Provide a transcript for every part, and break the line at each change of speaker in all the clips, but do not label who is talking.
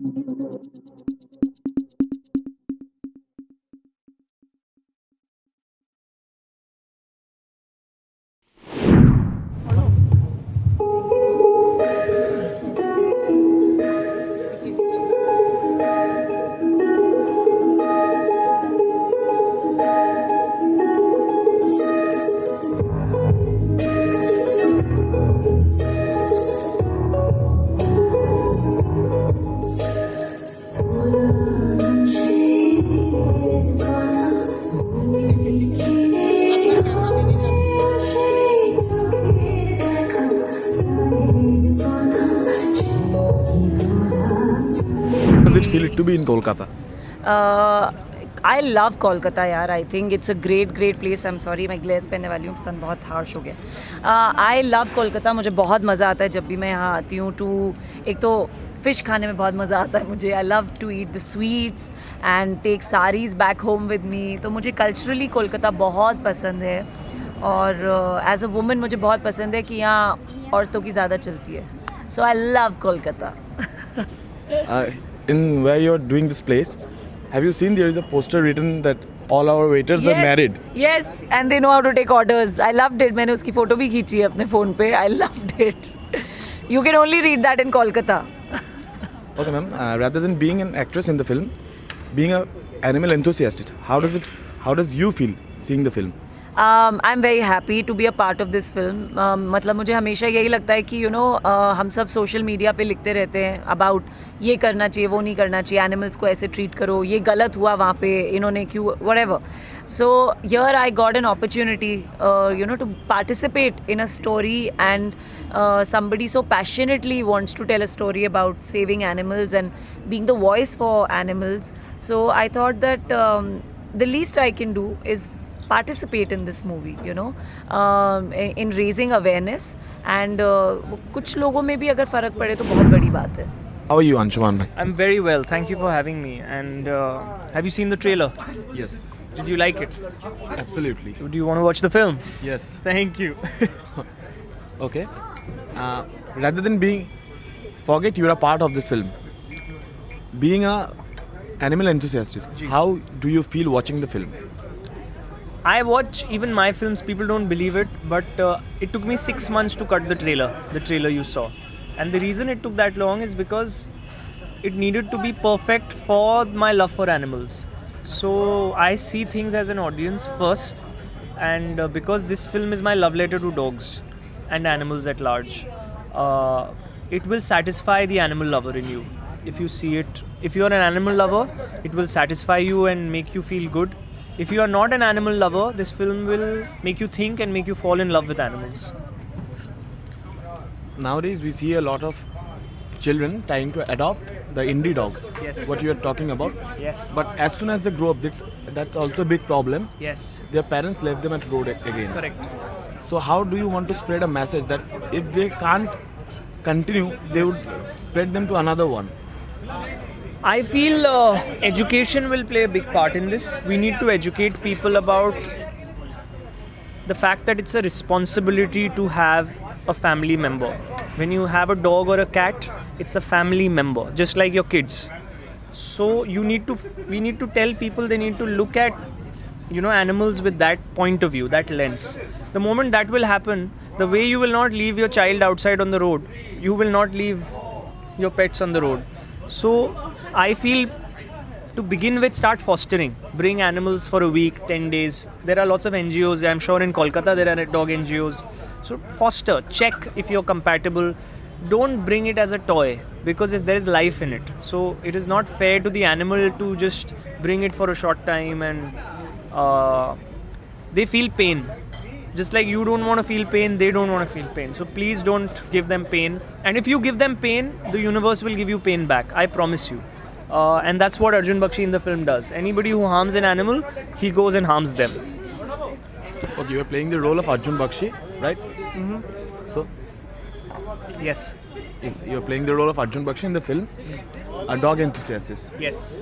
Does it feel to be in Kolkata?
I love Kolkata यार. I think it's a great place. I'm sorry मैं glace पहनने वाली हूँ, सन बहुत harsh हो गया. I love Kolkata. मुझे बहुत मज़ा आता है जब भी मैं यहाँ आती हूँ. एक तो फ़िश खाने में बहुत मज़ा आता है मुझे. I love to eat the sweets and take saris back home with me. तो मुझे कल्चरली कोलकाता बहुत पसंद है और एज अ वुमन मुझे बहुत पसंद है कि यहाँ औरतों की ज़्यादा चलती है. So I love Kolkata.
In where you're doing this place, have you seen there is a poster written that all our waiters are married?
Yes, and they know how to take orders. I loved it. मैंने उसकी photo भी खींची है अपने phone पे. I loved it. You can only read that in Kolkata.
Okay, ma'am. Rather than being an actress in the film, being an animal enthusiast, how does you feel seeing the film?
I'm very happy to be a part of this film. मतलब मुझे हमेशा यही लगता है कि हम सब social media पे लिखते रहते हैं अबाउट ये करना चाहिए, वो नहीं करना चाहिए, एनिमल्स को ऐसे ट्रीट करो, ये गलत हुआ वहाँ पे, इन्होंने क्यों, whatever. So here I got an opportunity, to participate in a story and somebody so passionately wants to tell a story about saving animals and being the voice for animals. So I thought that the least I can do is participate in this movie, in raising awareness and कुछ लोगों में भी अगर फ़र्क पड़े तो बहुत बड़ी बात है.
How are you, Anshuman bhai?
I'm very well. Thank you for having me. And have you seen the trailer?
Yes,
Did you like it?
absolutely.
Do you want to watch the film?
Yes.
Thank you.
Okay. Rather than forget you're a part of this film. Being a animal enthusiast, how do you feel watching the film?
I watch even my films. People don't believe it, but it took me 6 months to cut the trailer you saw. And the reason it took that long is because it needed to be perfect for my love for animals. So I see things as an audience first, and because this film is my love letter to dogs and animals at large, it will satisfy the animal lover in you. If you see it, if you are an animal lover, it will satisfy you and make you feel good. If you are not an animal lover, this film will make you think and make you fall in love with animals.
Nowadays we see a lot of children trying to adopt the indie dogs.
Yes.
What you are talking about.
Yes.
But as soon as they grow up, that's also a big problem.
Yes.
Their parents left them at road again.
Correct.
So how do you want to spread a message that if they can't continue, they would spread them to another one?
I feel education will play a big part in this. We need to educate people about the fact that it's a responsibility to have a family member. When you have a dog or a cat, it's a family member, just like your kids. So we need to tell people they need to look at animals with that point of view, that lens. The moment that will happen, the way you will not leave your child outside on the road, you will not leave your pets on the road. So I feel to begin with, start fostering. Bring animals for a week, 10 days. There are lots of NGOs. I'm sure in Kolkata there are dog NGOs. So foster, check if you're compatible. Don't bring it as a toy because there is life in it. So it is not fair to the animal to just bring it for a short time and they feel pain. Just like you don't want to feel pain, they don't want to feel pain. So please don't give them pain. And if you give them pain, the universe will give you pain back. I promise you. And that's what Arjun Bakshi in the film does. Anybody who harms an animal, he goes and harms them.
Okay, you are playing the role of Arjun Bakshi, right?
Mm-hmm.
So,
Yes.
yes, you are playing the role of Arjun Bakshi in the film, a dog enthusiast.
Yes.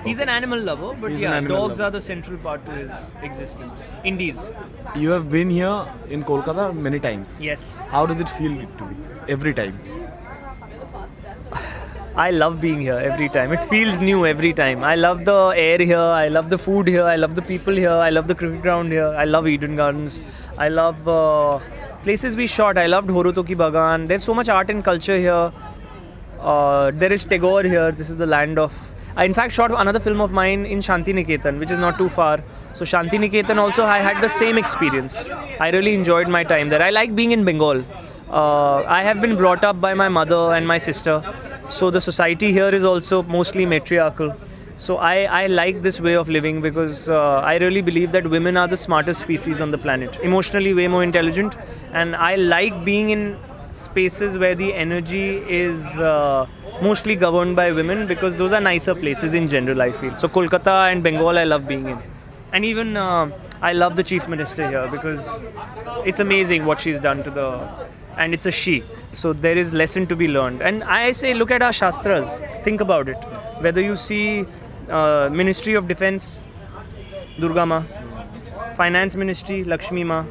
He's an animal lover, but
He's an animal
dogs
lover.
are the central part to his existence. Indies.
You have been here in Kolkata many times.
Yes.
How does it feel to be every time?
I love being here every time. It feels new every time. I love the air here. I love the food here. I love the people here. I love the cricket ground here. I love Eden Gardens. I love places we shot. I loved Horotoki Bagan. There's so much art and culture here. There is Tagore here. This is the land of. I in fact shot another film of mine in Shantiniketan, which is not too far. So Shantiniketan also I had the same experience. I really enjoyed my time there. I like being in Bengal. I have been brought up by my mother and my sister. So the society here is also mostly matriarchal. So I like this way of living because I really believe that women are the smartest species on the planet. Emotionally way more intelligent. And I like being in spaces where the energy is mostly governed by women because those are nicer places in general, I feel. So Kolkata and Bengal I love being in. And even I love the Chief Minister here because it's amazing what she's done to the... And it's a she. So there is lesson to be learned. And I say look at our Shastras. Think about it. Whether you see Ministry of Defense, Durga Ma, Finance Ministry, Lakshmi Ma,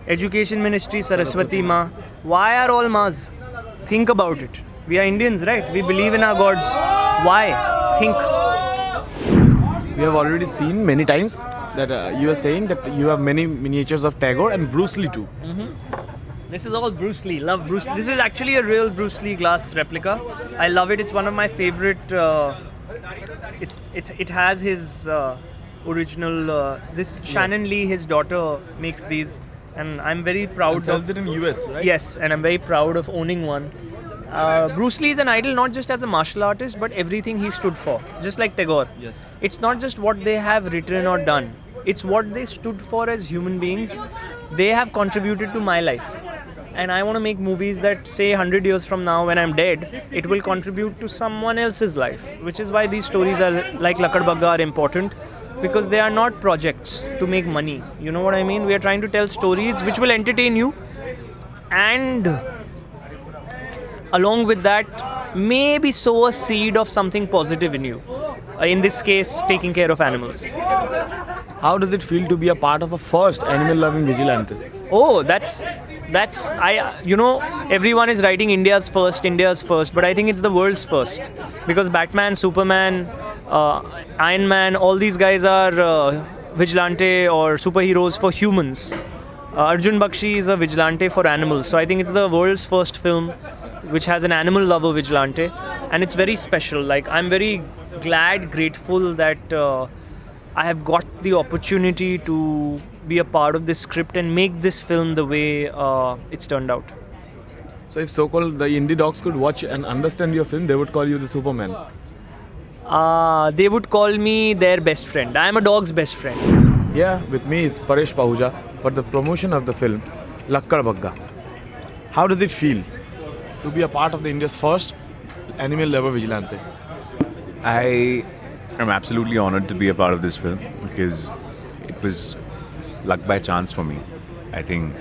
Education Ministry, Saraswati Ma. Why are all Ma's? Think about it. We are Indians, right? We believe in our gods. Why? Think.
We have already seen many times that you are saying that you have many miniatures of Tagore and Bruce Lee too.
This is all Bruce Lee. Love Bruce Lee. This is actually a real Bruce Lee glass replica. I love it. It's one of my favorite. It has his original. This Shannon Lee, his daughter, makes these, and I'm very proud
And sells it in US, right?
Yes, and I'm very proud of owning one. Bruce Lee is an idol not just as a martial artist, but everything he stood for. Just like Tagore.
Yes.
It's not just what they have written or done. It's what they stood for as human beings. They have contributed to my life. And I want to make movies that say 100 years from now when I'm dead, it will contribute to someone else's life. Which is why these stories are like Lakkad Bagga are important. Because they are not projects to make money. You know what I mean? We are trying to tell stories which will entertain you. And along with that, maybe sow a seed of something positive in you. In this case, taking care of animals.
How does it feel to be a part of a first animal-loving vigilante?
Oh, that's everyone is writing India's first, but I think it's the world's first. Because Batman, Superman, Iron Man, all these guys are vigilante or superheroes for humans. Arjun Bakshi is a vigilante for animals. So I think it's the world's first film which has an animal lover vigilante. And it's very special. Like, I'm very glad, grateful that I have got the opportunity to be a part of this script and make this film the way it's turned out.
So if so-called the indie dogs could watch and understand your film, they would call you the Superman.
They would call me their best friend. I am a dog's best friend.
Yeah, with me is Paresh Pahuja for the promotion of the film Lakkad Bagga. How does it feel to be a part of the India's first animal lover vigilante?
I am absolutely honored to be a part of this film because it was luck by chance for me. I think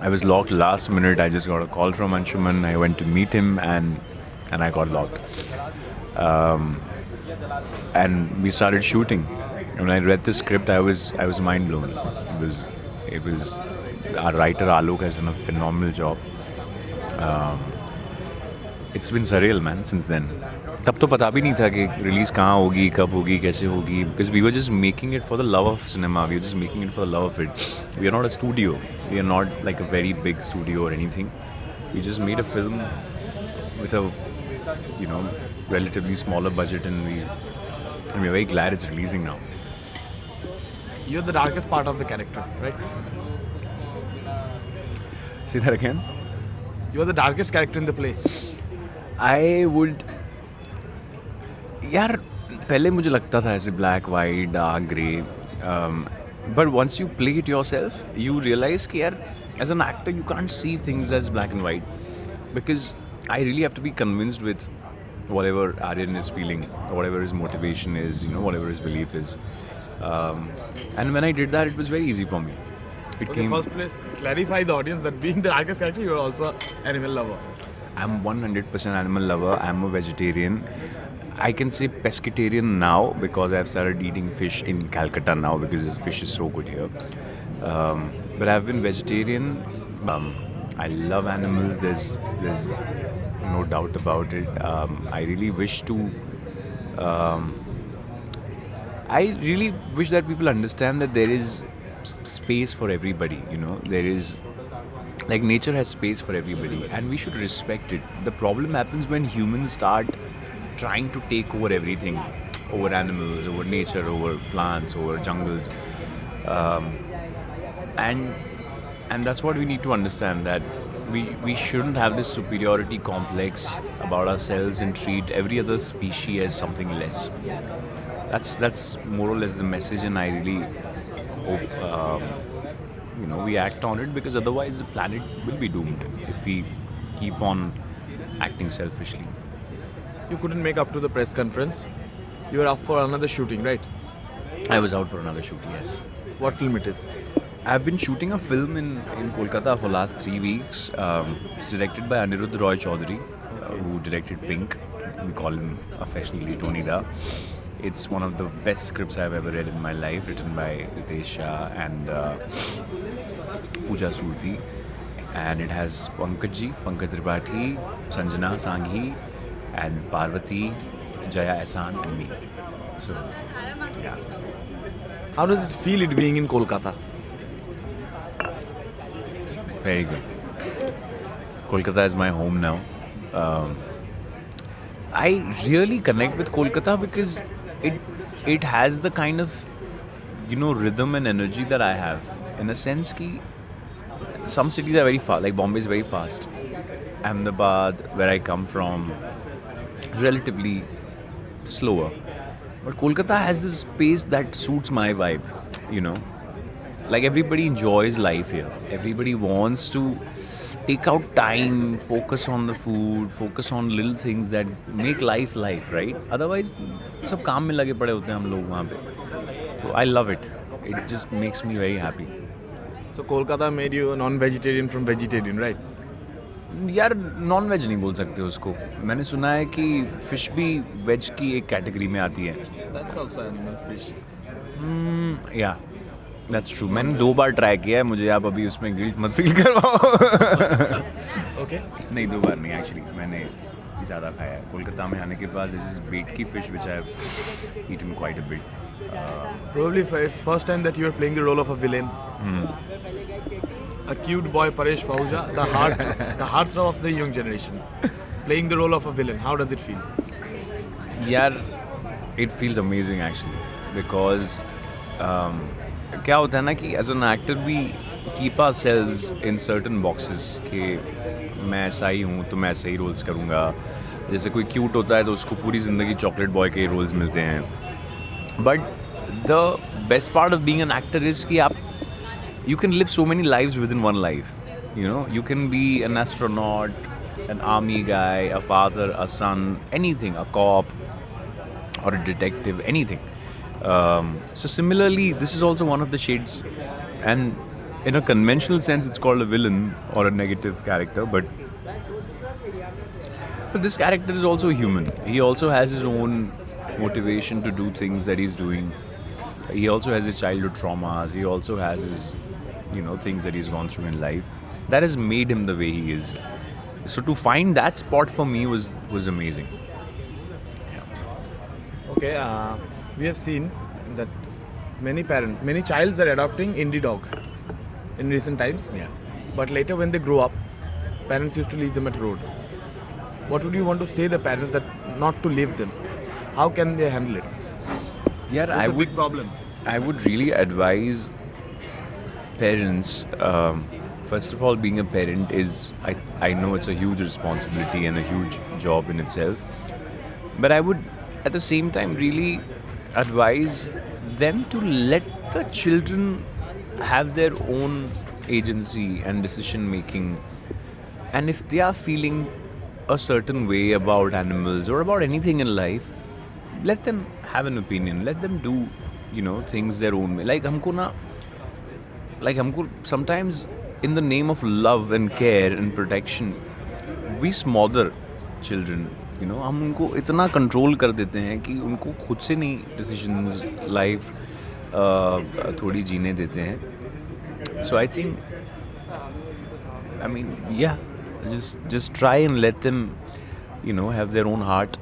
I was locked last minute. I just got a call from Anshuman. I went to meet him and I got locked. And we started shooting. When I read the script, I was mind blown. It was our writer Alok has done a phenomenal job. It's been surreal, man, since then. तब तो पता भी नहीं था कि release कहाँ होगी, कब होगी, कैसे होगी. Because we were just making it for the love of cinema. We were just making it for the love of it. We are not a studio. We are not like a very big studio or anything. We just made a film with a, relatively smaller budget, and we're very glad it's releasing now.
You're the darkest part of the character, right?
Say that again?
You're the darkest character in the play.
I would... यार पहले मुझे लगता था ऐसे black, white, dark, grey. But once you play it yourself, you realize कि यार as an actor you can't see things as black and white, because I really have to be convinced with whatever Aryan is feeling, or whatever his motivation is, whatever his belief is. And when I did that, it was very easy for me.
Okay, first place, clarify the audience that being the darkest character, you're also an animal lover.
I'm 100% animal lover. I'm a vegetarian. I can say pescatarian now because I've started eating fish in Calcutta now because the fish is so good here. But I've been vegetarian. I love animals. There's no doubt about it. I really wish to. I really wish that people understand that there is space for everybody. You know, there is, like, nature has space for everybody, and we should respect it. The problem happens when humans start trying to take over everything, over animals, over nature, over plants, over jungles, and that's what we need to understand, that we shouldn't have this superiority complex about ourselves and treat every other species as something less. That's more or less the message, and I really hope we act on it, because otherwise the planet will be doomed if we keep on acting selfishly.
You couldn't make up to the press conference. You were up for another shooting, right?
I was out for another shoot, yes.
What film it is?
I've been shooting a film in Kolkata for last 3 weeks. It's directed by Anirudh Roy Chaudhary, who directed Pink. We call him affectionately Tony Da. It's one of the best scripts I've ever read in my life, written by Ritesh Shah and Pooja Surti. And it has Pankaj Tripathi, Sanjana Sanghi, and Parvati, Jaya Ehsan, and me. So, yeah.
How does it feel it being in Kolkata?
Very good. Kolkata is my home now. I really connect with Kolkata because it has the kind of rhythm and energy that I have. In a sense, ki some cities are very fast. Like Bombay is very fast. Ahmedabad, where I come from, relatively slower. But Kolkata has this pace that suits my vibe. Like, everybody enjoys life here. Everybody wants to take out time, focus on the food, focus on little things that make life, right? Otherwise, सब काम में लगे पड़े होते हैं हम लोग वहाँ पे. So I love it. It just makes me very happy.
So Kolkata made you a non-vegetarian from vegetarian, right?
यार नॉन वेज नहीं बोल सकते उसको. मैंने सुना है कि फिश भी वेज की एक कैटेगरी में आती है.
That's also animal fish.
या दैट्स ट्रू. मैंने 2 बार ट्राई किया है. मुझे आप अभी उसमें गिल्ट मत फील करवाओ.
Okay.
नहीं, 2 बार नहीं एक्चुअली. मैंने ज़्यादा खाया है. कोलकाता में आने के बाद this is bhetki fish which I have eaten quite a bit.
Probably it's first time that you are playing the role of a villain. A cute boy Paresh Pahuja, the heartthrob of the young generation, playing the role of a villain. How does it feel?
यार it feels amazing actually, because क्या होता है ना कि as an actor we keep ourselves in certain boxes कि मैं ऐसा ही हूँ तो मैं ऐसे ही रोल्स करूँगा. जैसे कोई क्यूट होता है तो उसको पूरी ज़िंदगी चॉकलेट बॉय के रोल्स मिलते हैं. But the best part of being an actor is कि आप you can live so many lives within one life. You can be an astronaut, an army guy, a father, a son, anything, a cop or a detective, anything. So similarly, this is also one of the shades, and in a conventional sense it's called a villain or a negative character, but this character is also human. He also has his own motivation to do things that he's doing. He also has his childhood traumas. He also has his things that he's gone through in life that has made him the way he is. So to find that spot for me was amazing.
Okay, we have seen that many childs are adopting indie dogs in recent times.
Yeah.
But later when they grow up, parents used to leave them at road. What would you want to say the parents that not to leave them? How can they handle it?
Yeah,
It's a big problem.
I would really advise parents, first of all, being a parent is, I know it's a huge responsibility and a huge job in itself, but I would at the same time really advise them to let the children have their own agency and decision making, and if they are feeling a certain way about animals or about anything in life, let them have an opinion, let them do things their own way. Like हमको sometimes in the name of love and care and protection we smother children. हम उनको इतना control कर देते हैं कि उनको खुद से नहीं decisions life थोड़ी जीने देते हैं. So I think, just try and let them have their own heart,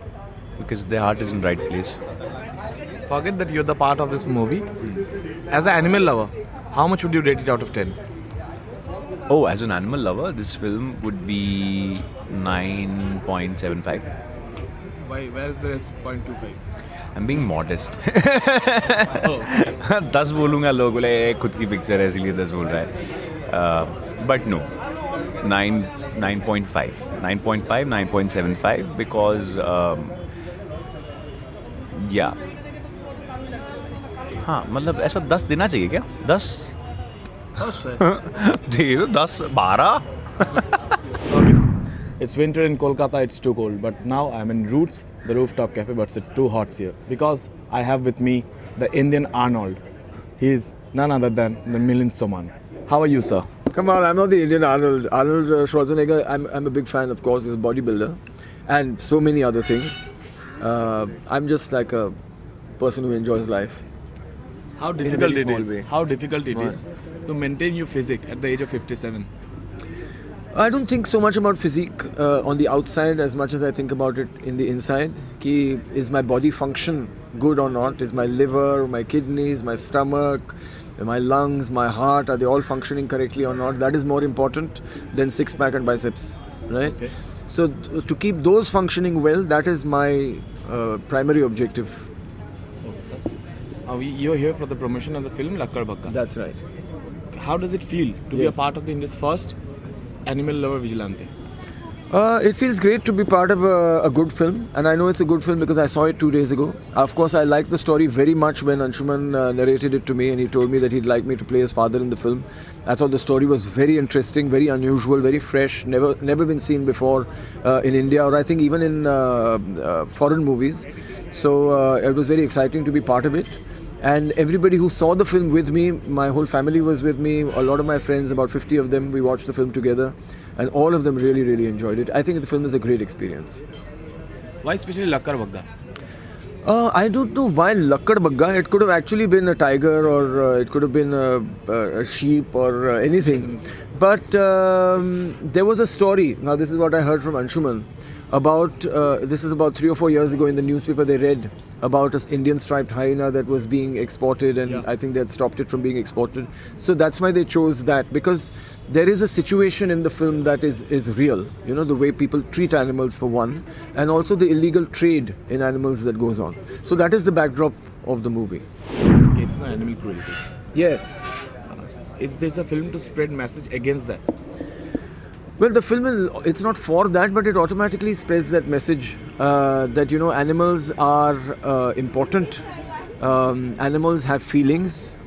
because their heart is in right place.
Forget that you're the part of this movie. As an animal lover, how much would you rate it out of 10?
Oh, as an animal lover, this film would be 9.75.
Why? Where is the rest? 0.25.
I'm being modest. 10 बोलूँगा लोग बोले खुद की picture है इसलिए 10 बोल रहा है. But no, 9.5, 9.75 because yeah. हाँ मतलब ऐसा 10 देना चाहिए क्या? 10 दे दो 10 12.
Okay. It's winter in Kolkata, it's too cold. But now I'm in Roots, the rooftop cafe, but it's too hot here. Because I have with me the Indian Arnold. He is none other than the Milind Soman. How are you, sir?
Come on, I'm not the Indian Arnold. Arnold Schwarzenegger, I'm a big fan, of course, he's a bodybuilder. And so many other things. I'm just like a person who enjoys life.
How
very
difficult it
small
is?
way.
How difficult it is to maintain your physique at the age of 57?
I don't think so much about physique on the outside as much as I think about it in the inside. Ki, is my body function good or not? Is my liver, my kidneys, my stomach, my lungs, my heart, are they all functioning correctly or not? That is more important than six-pack and biceps, right?
Okay.
So to keep those functioning well, that is my primary objective.
Okay, sir. You're here for the promotion of the film Lakkad Bagga.
That's right.
How does it feel to be a
Yes.
part of the India's first animal lover vigilante?
It feels great to be part of a good film, and I know it's a good film because I saw it 2 days ago. Of course, I liked the story very much when Anshuman narrated it to me, and he told me that he'd like me to play his father in the film. I thought the story was very interesting, very unusual, very fresh, never been seen before in India, or I think even in foreign movies. So it was very exciting to be part of it. And everybody who saw the film with me, my whole family was with me, a lot of my friends, about 50 of them, we watched the film together, and all of them really, really enjoyed it. I think the film is a great experience.
Why especially Lakkad Bagga?
I don't know why Lakkad Bagga. It could have actually been a tiger, or it could have been a sheep, or anything. But there was a story. Now this is what I heard from Anshuman. This is about 3 or 4 years ago in the newspaper. They read about an Indian striped hyena that was being exported, and I think they had stopped it from being exported. So that's why they chose that, because there is a situation in the film that is real. You know, the way people treat animals for one, and also the illegal trade in animals that goes on. So that is the backdrop of the movie.
Case of animal cruelty.
Yes.
Is this a film to spread message against that?
Well, the film it's not for that, but it automatically spreads that message that, animals are important. Animals have feelings.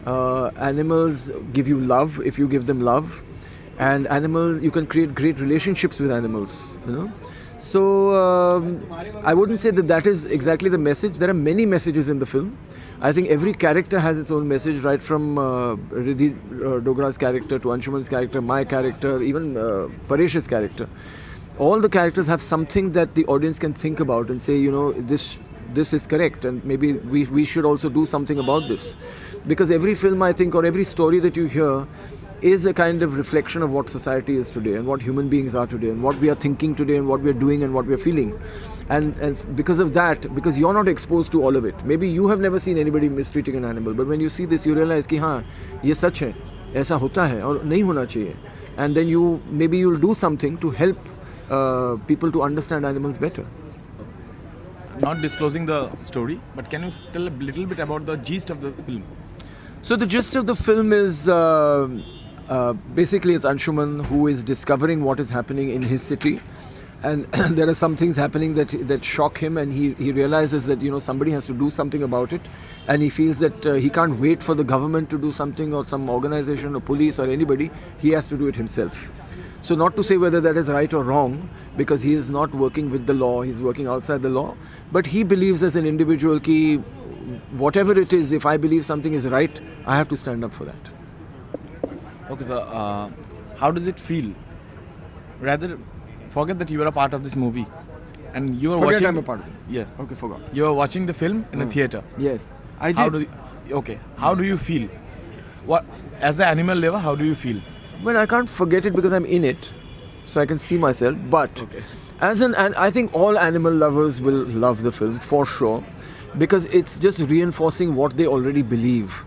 Animals give you love if you give them love. And animals, you can create great relationships with animals, So I wouldn't say that is exactly the message. There are many messages in the film. I think every character has its own message, right from Riddhi Dogra's character to Anshuman's character, my character, even Paresh's character. All the characters have something that the audience can think about and say, this is correct, and maybe we should also do something about this. Because every film, I think, or every story that you hear is a kind of reflection of what society is today, and what human beings are today, and what we are thinking today, and what we are doing, and what we are feeling. And because of that, because you're not exposed to all of it, maybe you have never seen anybody mistreating an animal, but when you see this, you realize कि हाँ, ये सच है, ऐसा होता है और नहीं होना चाहिए. And then you'll do something to help people to understand animals better.
Not disclosing the story, but can you tell a little bit about the gist of the film?
So the gist of the film is basically it's Anshuman who is discovering what is happening in his city, and there are some things happening that shock him, and he realizes that somebody has to do something about it, and he feels that he can't wait for the government to do something, or some organization or police or anybody. He has to do it himself. So not to say whether that is right or wrong, because he is not working with the law, he's working outside the law, but he believes as an individual that whatever it is, if I believe something is right, I have to stand up for that.
Okay, so how does it feel? Rather, forget that you are a part of this movie, and you are
Forget
watching.
I'm a part of it.
Yes.
Okay, forgot.
You are watching the film in a theater.
Yes, I did.
How do you feel? What, as an animal lover, how do you feel?
Well, I can't forget it because I'm in it, so I can see myself. But And I think all animal lovers will love the film for sure, because it's just reinforcing what they already believe.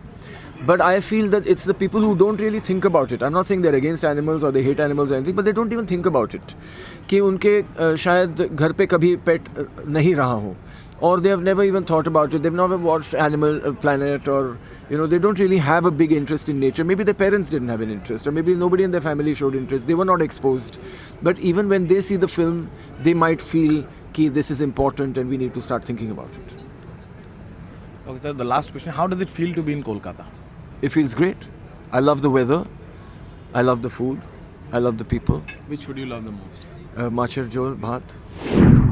But I feel that it's the people who don't really think about it. I'm not saying they're against animals or they hate animals or anything, but they don't even think about it. कि उनके शायद घर पे कभी pet नहीं रहा हो, or they have never even thought about it. They've never watched Animal Planet, or they don't really have a big interest in nature. Maybe their parents didn't have an interest, or maybe nobody in their family showed interest. They were not exposed. But even when they see the film, they might feel कि this is important and we need to start thinking about it.
Okay, sir, the last question. How does it feel to be in Kolkata?
It feels great. I love the weather. I love the food. I love the people.
Which food you love the most?
Machar jol, bhat.